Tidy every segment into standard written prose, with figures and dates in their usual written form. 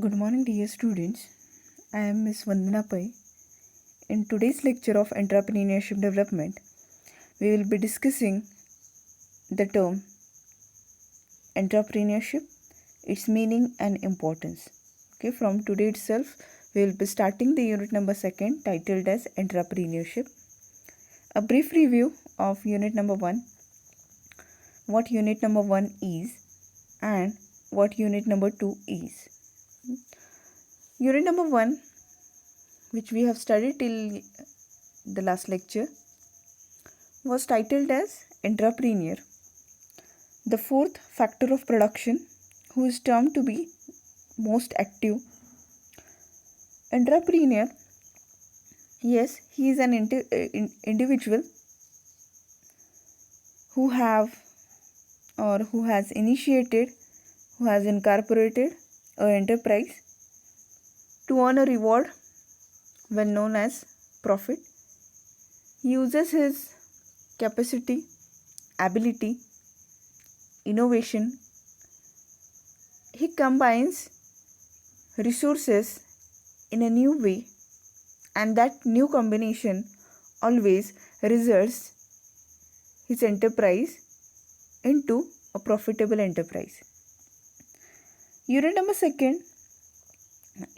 Good morning, dear students. I am Miss Vandana Pai. In today's lecture of entrepreneurship development, we will be discussing the term entrepreneurship, its meaning and importance. Okay, from today itself, we will be starting the unit number 2 titled as entrepreneurship. A brief review of unit number 1, what unit number 1 is and what unit number 2 is. Unit number 1, which we have studied till the last lecture, was titled as entrepreneur, the fourth factor of production, who is termed to be most active. Entrepreneur, yes, he is an individual who has initiated, who has incorporated an enterprise to earn a reward when known as profit. He uses his capacity, ability, innovation. He combines resources in a new way, and that new combination always results his enterprise into a profitable enterprise. Unit number 2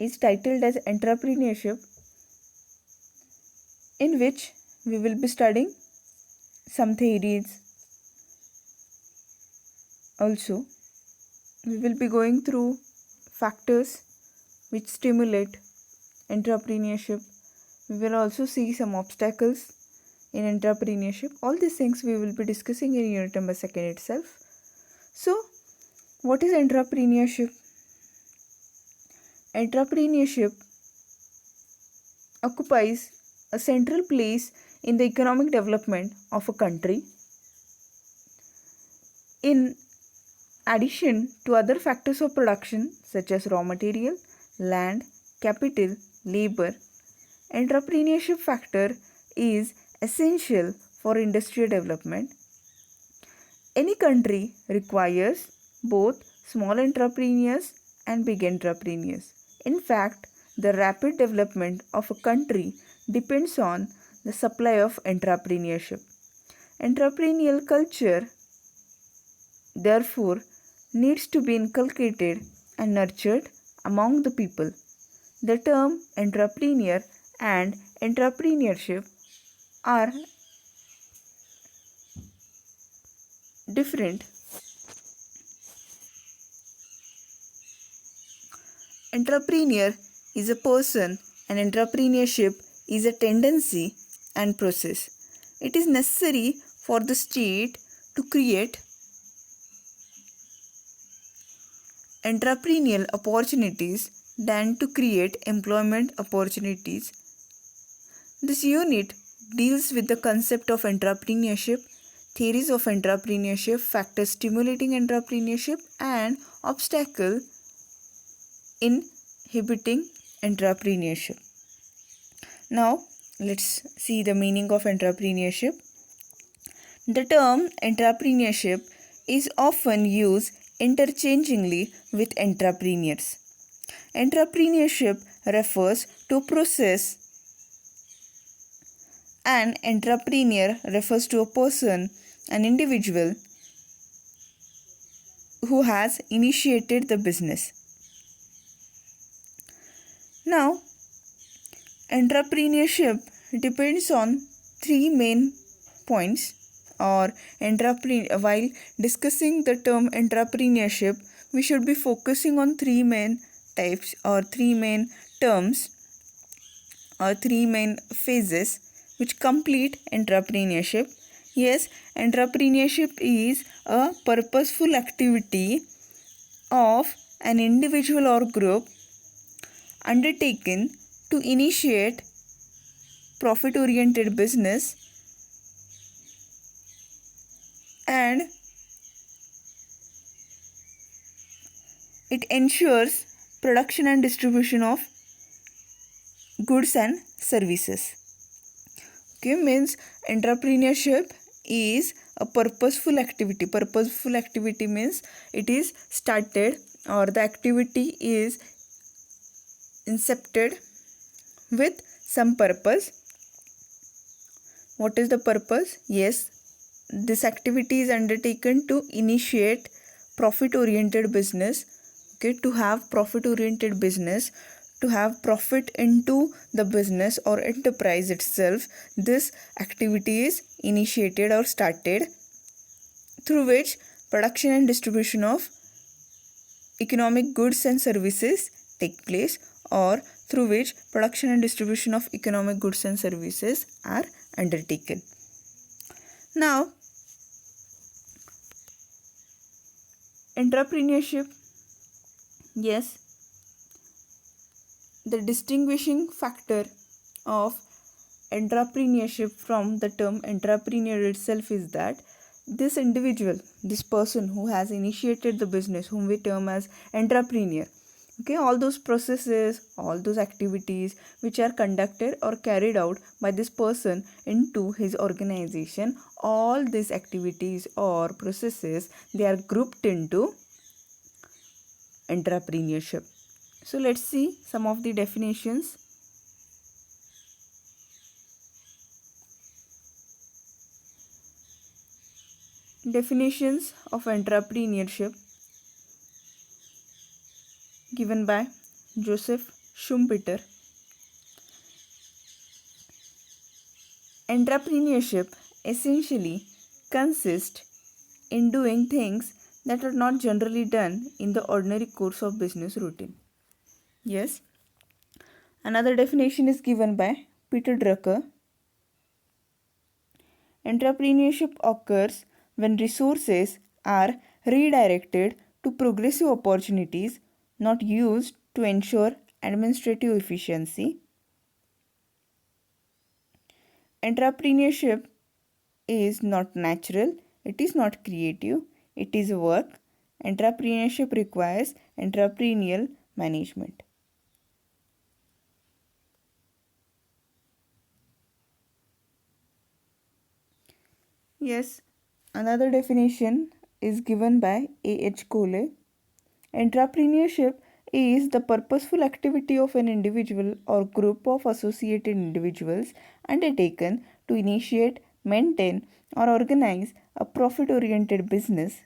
is titled as entrepreneurship, in which we will be studying some theories. Also, we will be going through factors which stimulate entrepreneurship. We will also see some obstacles in entrepreneurship. All these things we will be discussing in unit number 2 itself. So, what is entrepreneurship? Entrepreneurship occupies a central place in the economic development of a country. In addition to other factors of production such as raw material, land, capital, labor, entrepreneurship factor is essential for industrial development. Any country requires both small entrepreneurs and big entrepreneurs. In fact, the rapid development of a country depends on the supply of entrepreneurship. Entrepreneurial culture, therefore, needs to be inculcated and nurtured among the people. The term entrepreneur and entrepreneurship are different. Entrepreneur is a person and entrepreneurship is a tendency and process. It is necessary for the state to create entrepreneurial opportunities than to create employment opportunities. This unit deals with the concept of entrepreneurship, theories of entrepreneurship, factors stimulating entrepreneurship, and obstacles inhibiting entrepreneurship. Now, let's see the meaning of entrepreneurship. The term entrepreneurship is often used interchangeably with entrepreneurs. Entrepreneurship refers to a process. An entrepreneur refers to a person, an individual who has initiated the business. Now, entrepreneurship depends on three main points. While discussing the term entrepreneurship, we should be focusing on three main types or three main terms or three main phases which complete entrepreneurship. Yes, entrepreneurship is a purposeful activity of an individual or group undertaken to initiate profit-oriented business and it ensures production and distribution of goods and services. Okay, means entrepreneurship is a purposeful activity. Purposeful activity means it is started or the activity is incepted with some purpose. What is the purpose? Yes, this activity is undertaken to initiate profit oriented business, okay, to have profit oriented business, to have profit into the business or enterprise itself. This activity is initiated or started, through which production and distribution of economic goods and services take place, or through which production and distribution of economic goods and services are undertaken. Now, entrepreneurship, yes, the distinguishing factor of entrepreneurship from the term entrepreneur itself is that this individual, this person who has initiated the business, whom we term as entrepreneur, okay, all those processes, all those activities which are conducted or carried out by this person into his organization, all these activities or processes, they are grouped into entrepreneurship. So let's see some of the definitions. Definitions of entrepreneurship given by Joseph Schumpeter. Entrepreneurship essentially consists in doing things that are not generally done in the ordinary course of business routine. Yes. Another definition is given by Peter Drucker. Entrepreneurship occurs when resources are redirected to progressive opportunities, not used to ensure administrative efficiency. Entrepreneurship is not natural, it is not creative, it is work. Entrepreneurship requires entrepreneurial management. Yes, another definition is given by A.H. Cole. Entrepreneurship is the purposeful activity of an individual or group of associated individuals undertaken to initiate, maintain, or organize a profit oriented business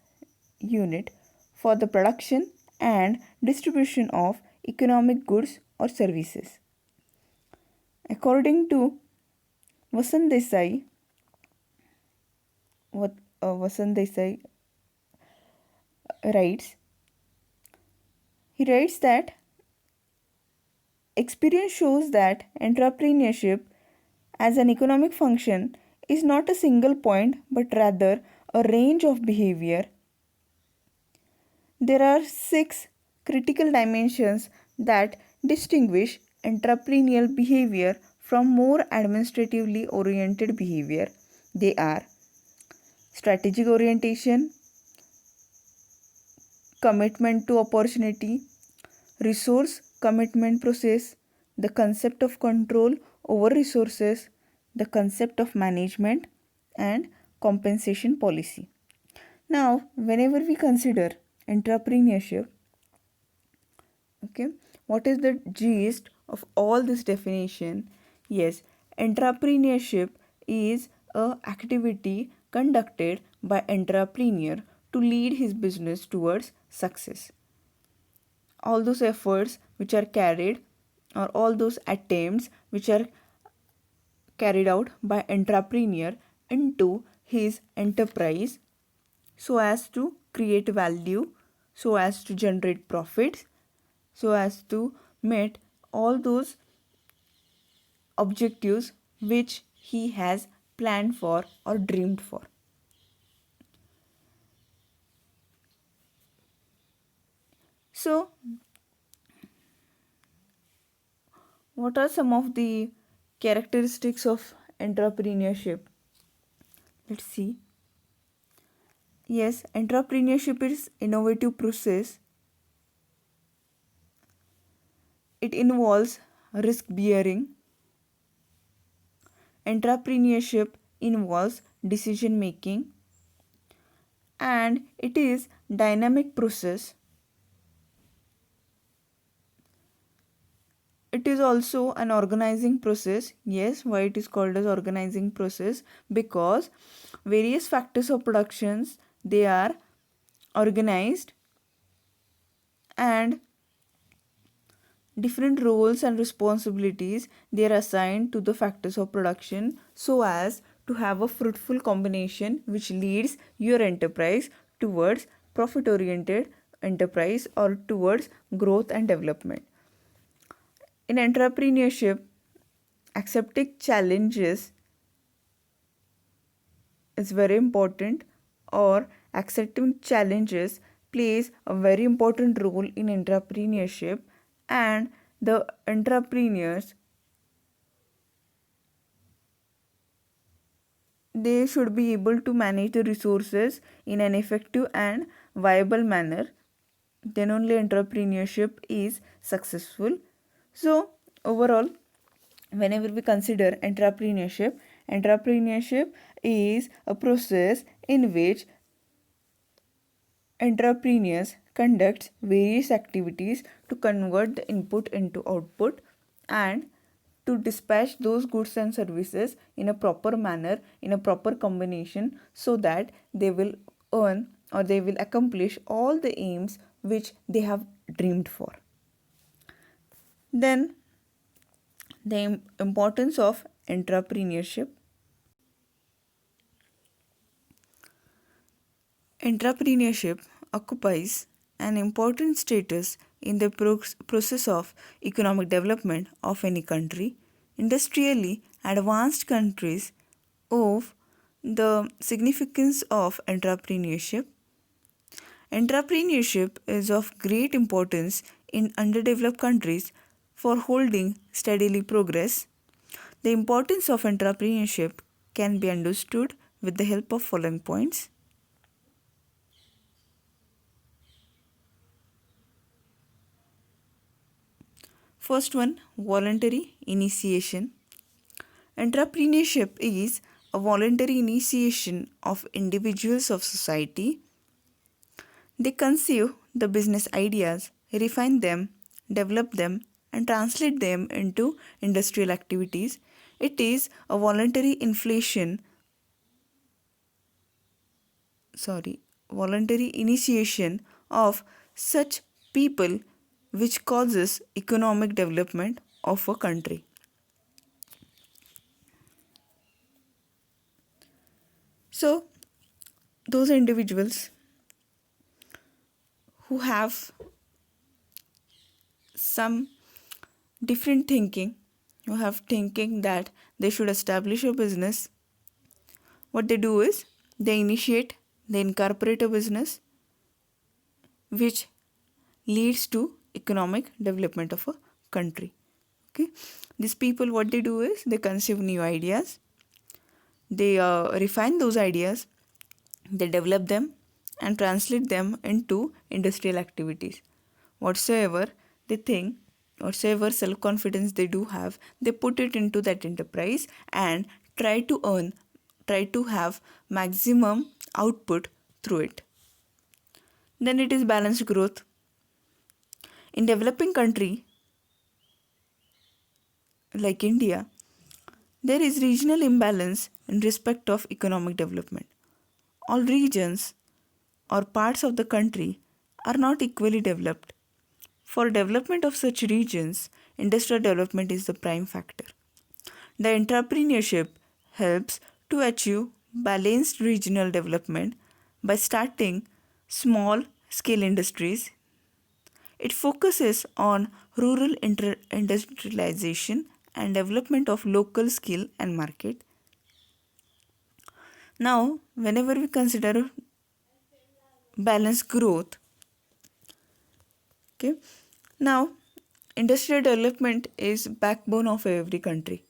unit for the production and distribution of economic goods or services. According to Vasant Desai, what Vasant Desai writes, he writes that experience shows that entrepreneurship as an economic function is not a single point but rather a range of behavior. There are 6 critical dimensions that distinguish entrepreneurial behavior from more administratively oriented behavior. They are strategic orientation, commitment to opportunity, resource commitment process, the concept of control over resources, the concept of management, and compensation policy. Now, whenever we consider entrepreneurship, okay, what is the gist of all this definition? Yes, entrepreneurship is a activity conducted by entrepreneur to lead his business towards success. All those efforts which are carried, or all those attempts which are carried out by entrepreneur into his enterprise, so as to create value, so as to generate profits, so as to meet all those objectives which he has planned for or dreamed for. So, what are some of the characteristics of entrepreneurship? Let's see. Yes, entrepreneurship is innovative process. It involves risk bearing. Entrepreneurship involves decision making, and it is dynamic process. It is also an organizing process. Yes, why it is called as organizing process? Because various factors of productions, they are organized, and different roles and responsibilities, they are assigned to the factors of production so as to have a fruitful combination which leads your enterprise towards profit oriented enterprise or towards growth and development. In entrepreneurship, accepting challenges is very important, or accepting challenges plays a very important role in entrepreneurship. And the entrepreneurs, they should be able to manage the resources in an effective and viable manner. Then only entrepreneurship is successful. So overall, whenever we consider entrepreneurship is a process in which entrepreneurs conduct various activities to convert the input into output and to dispatch those goods and services in a proper manner, in a proper combination, so that they will earn or they will accomplish all the aims which they have dreamed for. Then, the importance of entrepreneurship. Entrepreneurship occupies an important status in the process of economic development of any country. Industrially advanced countries of the significance of entrepreneurship. Entrepreneurship is of great importance in underdeveloped countries for holding steadily progress. The importance of entrepreneurship can be understood with the help of following points. First one, voluntary initiation. Entrepreneurship is a voluntary initiation of individuals of society. They conceive the business ideas, refine them, develop them, and translate them into industrial activities. It is a voluntary initiation of such people which causes economic development of a country. So, those individuals who have some different thinking, who have thinking that they should establish a business, what they do is they incorporate a business which leads to economic development of a country. Okay, these people, what they do is they conceive new ideas, they refine those ideas, they develop them and translate them into industrial activities. Whatsoever they think, whatsoever self confidence they do have, they put it into that enterprise and try to have maximum output through it. Then it is balanced growth. In developing country like India, there is regional imbalance in respect of economic development. All regions or parts of the country are not equally developed. For development of such regions, industrial development is the prime factor. The entrepreneurship helps to achieve balanced regional development by starting small scale industries. It focuses on rural industrialization and development of local skill and market. Now, whenever we consider balanced growth, okay, now industrial development is backbone of every country.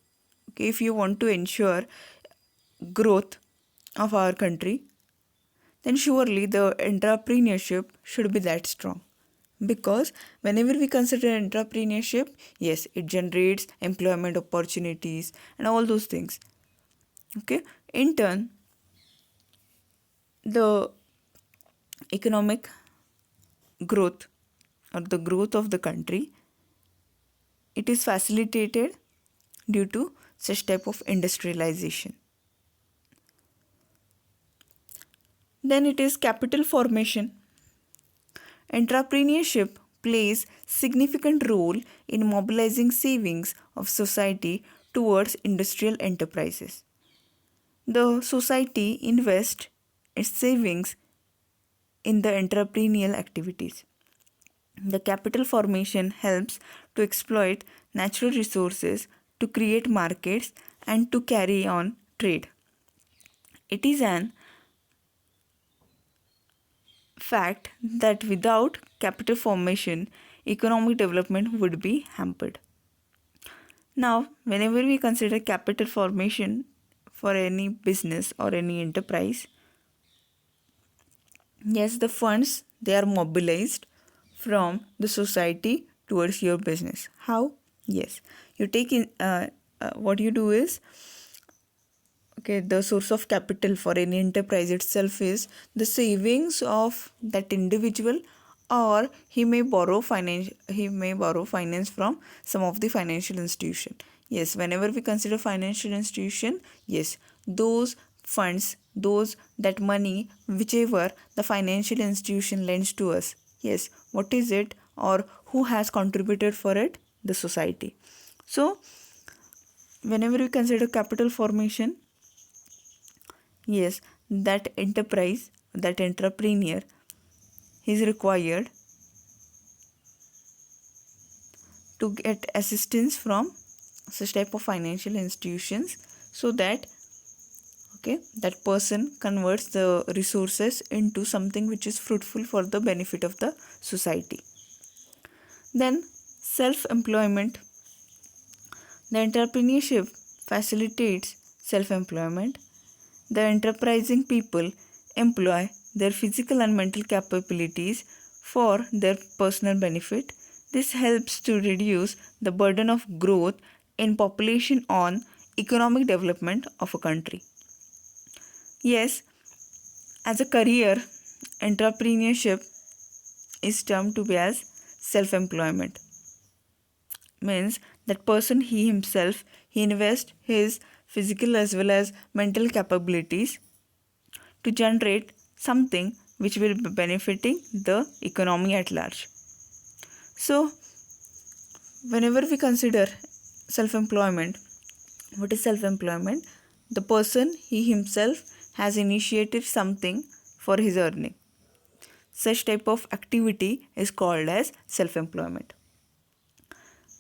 Okay, if you want to ensure growth of our country, then surely the entrepreneurship should be that strong. Because whenever we consider entrepreneurship, yes, it generates employment opportunities and all those things. Okay, in turn, the economic growth or the growth of the country it is facilitated due to such type of industrialization. Then it is capital formation. Entrepreneurship plays significant role in mobilizing savings of society towards industrial enterprises. The society invests its savings in the entrepreneurial activities. The capital formation helps to exploit natural resources, to create markets, and to carry on trade. It is an fact that without capital formation, economic development would be hampered. Now, whenever we consider capital formation for any business or any enterprise, yes, the funds they are mobilized from the society towards your business. How? Yes, you take in what you do is, okay, the source of capital for any enterprise itself is the savings of that individual, or he may borrow finance from some of the financial institution. Yes, whenever we consider financial institution, yes, those funds, those that money whichever the financial institution lends to us, yes, what is it, or who has contributed for it? The society. So whenever we consider capital formation, yes, that enterprise, that entrepreneur is required to get assistance from such type of financial institutions, so that, okay, that person converts the resources into something which is fruitful for the benefit of the society. Then self-employment. The entrepreneurship facilitates self-employment. The enterprising people employ their physical and mental capabilities for their personal benefit. This helps to reduce the burden of growth in population on economic development of a country. Yes, as a career, entrepreneurship is termed to be as self-employment. Means that person he himself he invests his physical as well as mental capabilities to generate something which will be benefiting the economy at large. So whenever we consider self-employment, what is self-employment? The person he himself has initiated something for his earning. Such type of activity is called as self-employment.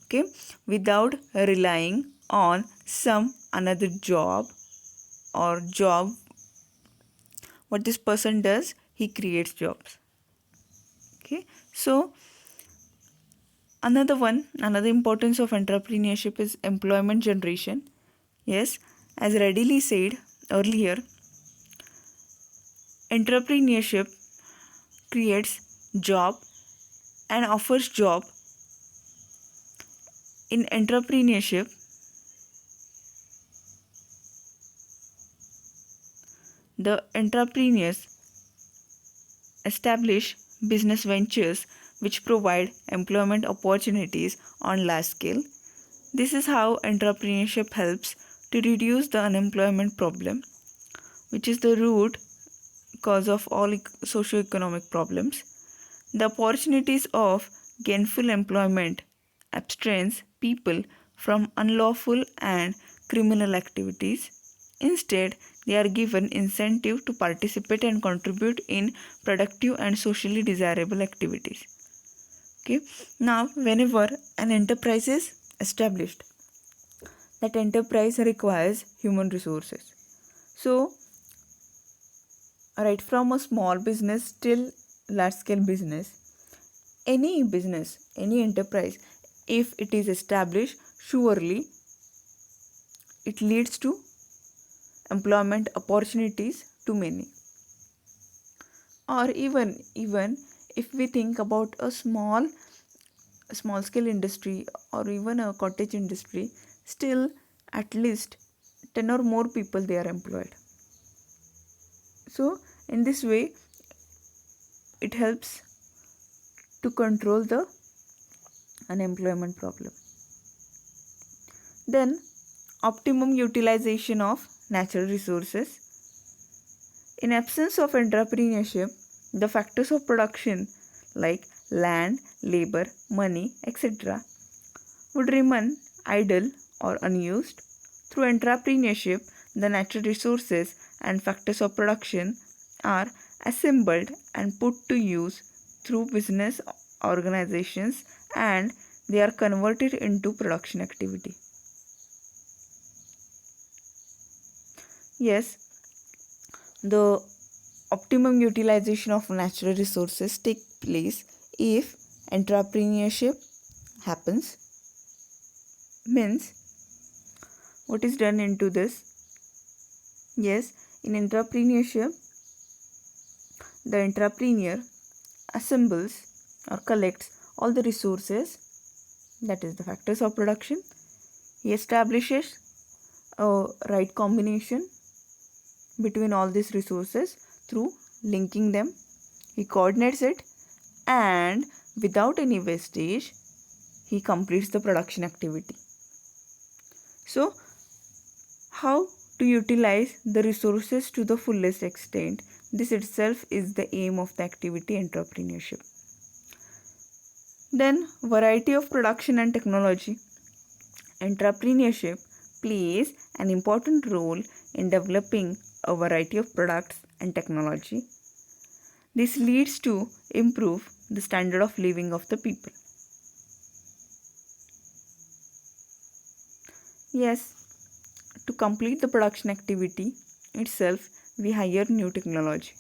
Okay, without relying on some another job or job, what this person does, he creates jobs. Okay, so another importance of entrepreneurship is employment generation. Yes, as readily said earlier, entrepreneurship creates job and offers job. In entrepreneurship, the entrepreneurs establish business ventures which provide employment opportunities on large scale. This is how entrepreneurship helps to reduce the unemployment problem, which is the root cause of all socio-economic problems. The opportunities of gainful employment abstrains people from unlawful and criminal activities. Instead, they are given incentive to participate and contribute in productive and socially desirable activities. Okay. Now, whenever an enterprise is established, that enterprise requires human resources. So, right from a small business till large scale business, any enterprise, if it is established, surely it leads to employment opportunities to many. Or even if we think about a small scale industry or even a cottage industry, still at least 10 or more people they are employed. So in this way it helps to control the unemployment problem. Then optimum utilization of natural resources. In absence of entrepreneurship, the factors of production like land, labor, money, etc. would remain idle or unused. Through entrepreneurship, the natural resources and factors of production are assembled and put to use through business organizations, and they are converted into production activity. Yes, the optimum utilization of natural resources take place if entrepreneurship happens. Means, what is done into this? Yes, in entrepreneurship, the entrepreneur assembles or collects all the resources, that is the factors of production. He establishes a right combination between all these resources through linking them. He coordinates it, and without any wastage, he completes the production activity. So, how to utilize the resources to the fullest extent? This itself is the aim of the activity entrepreneurship. Then, variety of production and technology. Entrepreneurship plays an important role in developing a variety of products and technology. This leads to improve the standard of living of the people. Yes, to complete the production activity itself, we hire new technology.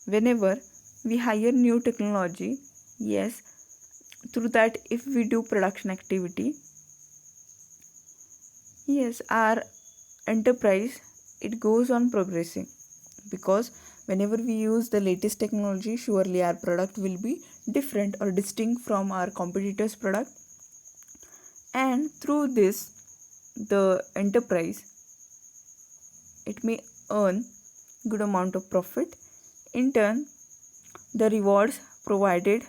Whenever we hire new technology, yes, through that if we do production activity, yes, our enterprise, it goes on progressing, because whenever we use the latest technology, surely our product will be different or distinct from our competitors' product, and through this the enterprise, it may earn good amount of profit. In turn, the rewards provided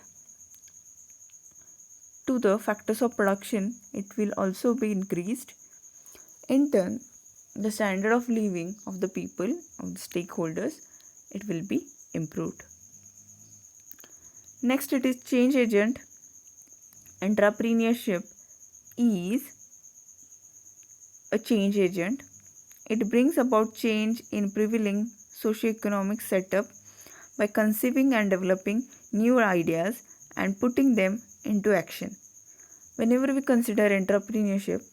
to the factors of production, it will also be increased. In turn, the standard of living of the people, of the stakeholders, it will be improved. Next, it is change agent. Entrepreneurship is a change agent. It brings about change in prevailing socio-economic setup by conceiving and developing new ideas and putting them into action. Whenever we consider entrepreneurship,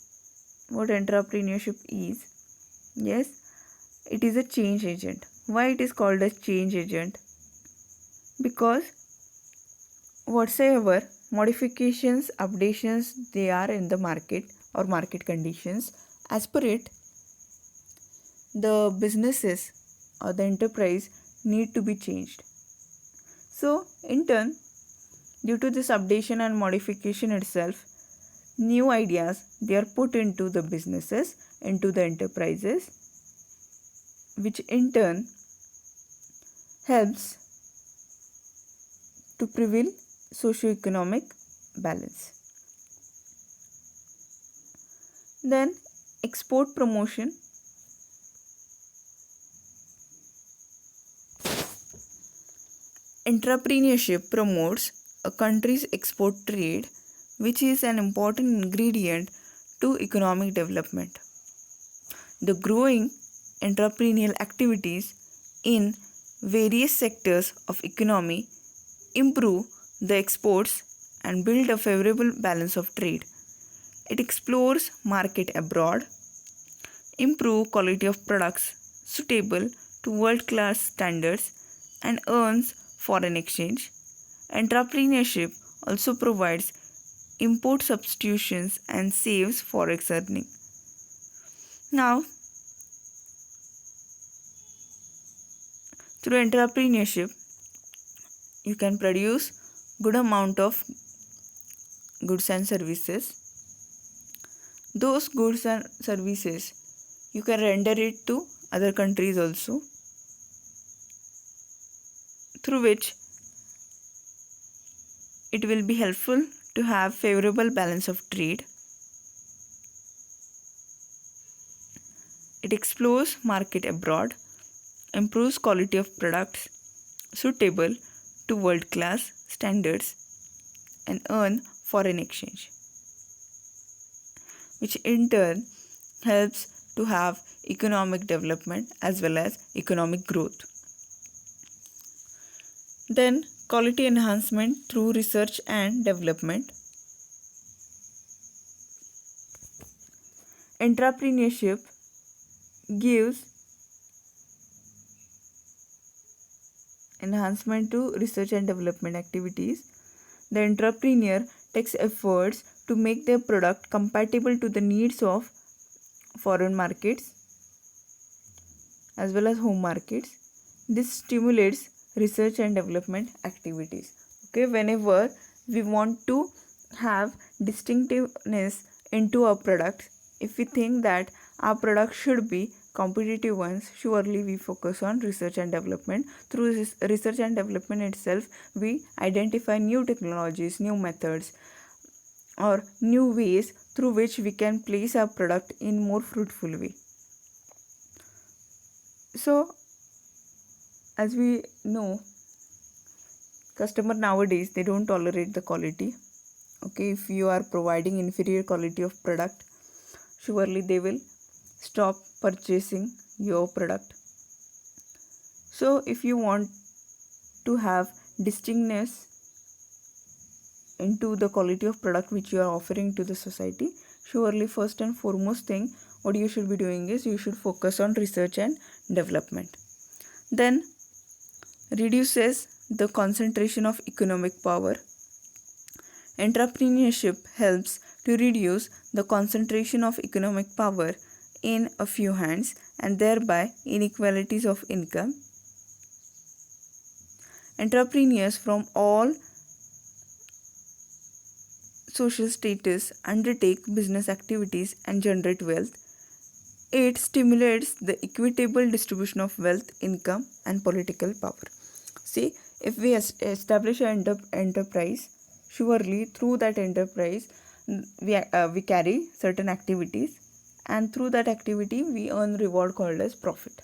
what entrepreneurship is, yes, it is a change agent. Why it is called a change agent? Because whatsoever modifications, updations they are in the market or market conditions, as per it, the businesses or the enterprise need to be changed. So, in turn, due to this updation and modification itself, new ideas they are put into the businesses, into the enterprises, which in turn helps to prevail socio-economic balance. Then export promotion. Entrepreneurship promotes a country's export trade, which is an important ingredient to economic development. The growing entrepreneurial activities in various sectors of economy improve the exports and build a favorable balance of trade. It explores market abroad, improve quality of products suitable to world-class standards, and earns foreign exchange. Entrepreneurship also provides import substitutions and saves forex earning. Now, through entrepreneurship, you can produce good amount of goods and services. Those goods and services you can render it to other countries also, through which it will be helpful to have favorable balance of trade. It explores market abroad, improves quality of products suitable to world-class standards, and earn foreign exchange, which in turn helps to have economic development as well as economic growth. Then quality enhancement through research and development. Entrepreneurship gives enhancement to research and development activities. The entrepreneur takes efforts to make their product compatible to the needs of foreign markets as well as home markets. This stimulates research and development activities. Okay, whenever we want to have distinctiveness into our products, if we think that our product should be competitive ones, surely we focus on research and development. Through this research and development itself, we identify new technologies, new methods, or new ways through which we can place our product in more fruitful way. So, as we know, customer nowadays, they don't tolerate the quality. Okay, if you are providing inferior quality of product, surely they will stop purchasing your product. So if you want to have distinctness into the quality of product which you are offering to the society, surely first and foremost thing what you should be doing is you should focus on research and development. Then reduces the concentration of economic power. Entrepreneurship helps to reduce the concentration of economic power in a few hands and thereby inequalities of income. Entrepreneurs from all social status undertake business activities and generate wealth. It stimulates the equitable distribution of wealth, income, and political power. See, if we establish an enterprise, surely through that enterprise we carry certain activities, and through that activity we earn reward called as profit.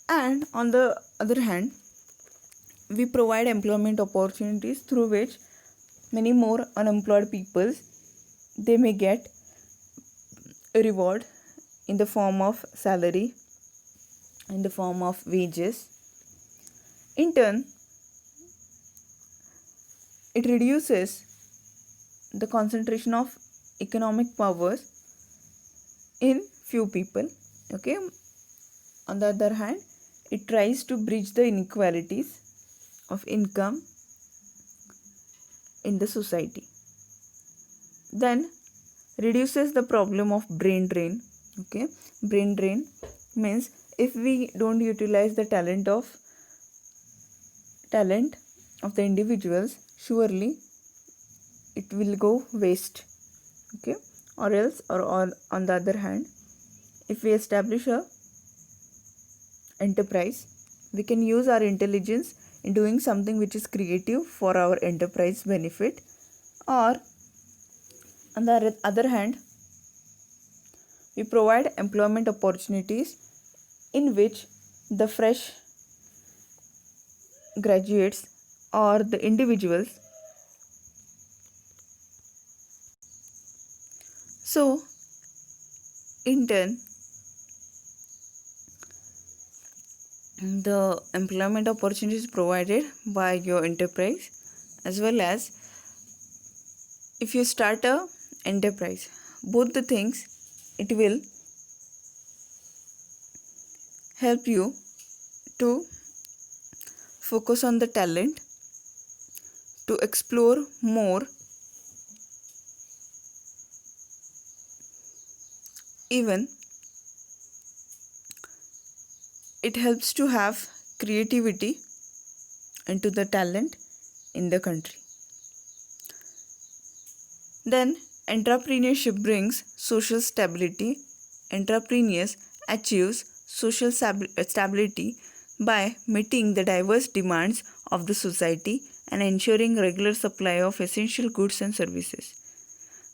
And on the other hand, we provide employment opportunities through which many more unemployed people, they may get a reward in the form of salary, in the form of wages. In turn, it reduces the concentration of economic powers in few people. Okay, on the other hand, it tries to bridge the inequalities of income in the society. Then reduces the problem of brain drain. Okay, brain drain means if we don't utilize the talent of the individuals, surely it will go waste. Okay, or else, or on the other hand, if we establish a enterprise, we can use our intelligence in doing something which is creative for our enterprise benefit. Or on the other hand, we provide employment opportunities in which the fresh graduates or the individuals, so in turn the employment opportunities provided by your enterprise, as well as if you start a enterprise, both the things, it will help you to focus on the talent, to explore more, even it helps to have creativity into the talent in the country. Then entrepreneurship brings social stability. Entrepreneurs achieves social stability by meeting the diverse demands of the society and ensuring regular supply of essential goods and services.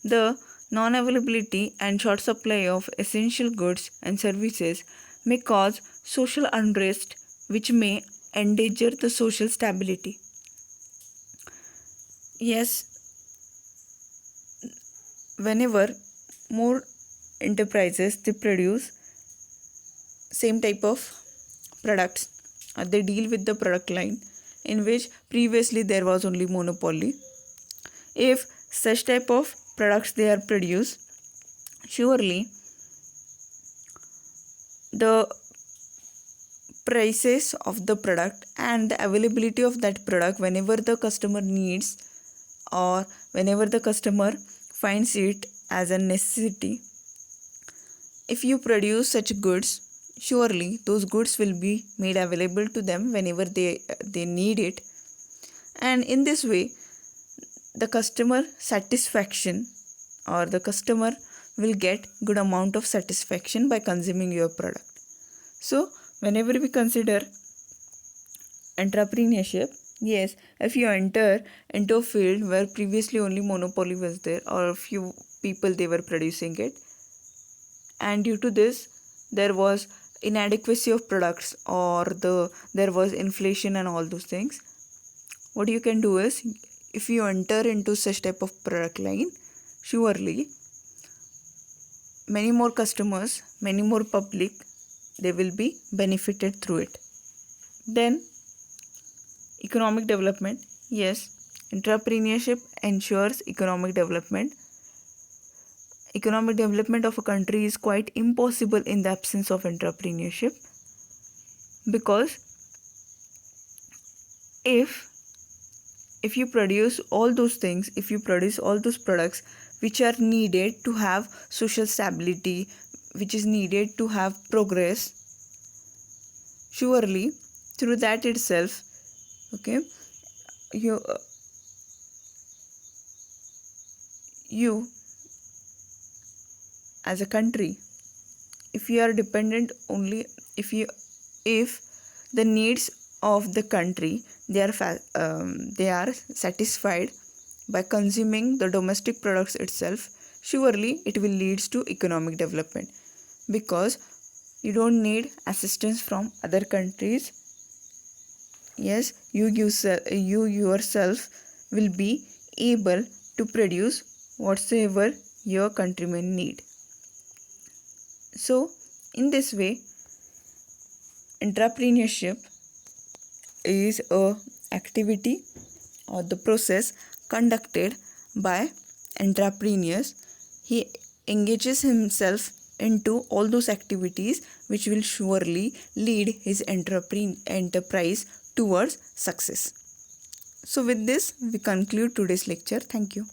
The non-availability and short supply of essential goods and services may cause social unrest, which may endanger the social stability. Yes, whenever more enterprises they produce same type of products, they deal with the product line in which previously there was only monopoly. If such type of products they are produced, surely the prices of the product and the availability of that product whenever the customer needs or whenever the customer finds it as a necessity, if you produce such goods, surely those goods will be made available to them whenever they need it, and in this way the customer satisfaction or the customer will get good amount of satisfaction by consuming your product. So whenever we consider entrepreneurship, yes, if you enter into a field where previously only monopoly was there or a few people they were producing it, and due to this there was inadequacy of products or there was inflation and all those things, what you can do is, if you enter into such type of product line, surely many more customers, many more public, they will be benefited through it. Then economic development, yes, entrepreneurship ensures economic development. Economic development of a country is quite impossible in the absence of entrepreneurship, because if you produce all those things, if you produce all those products which are needed to have social stability, which is needed to have progress, surely through that itself, okay, you as a country, if you are dependent only, if the needs of the country they are satisfied by consuming the domestic products itself, surely it will leads to economic development, because you don't need assistance from other countries. Yes, you yourself will be able to produce whatsoever your countrymen need. So in this way, entrepreneurship is a activity or the process conducted by entrepreneurs. He engages himself into all those activities which will surely lead his enterprise towards success. So with this we conclude today's lecture. Thank you.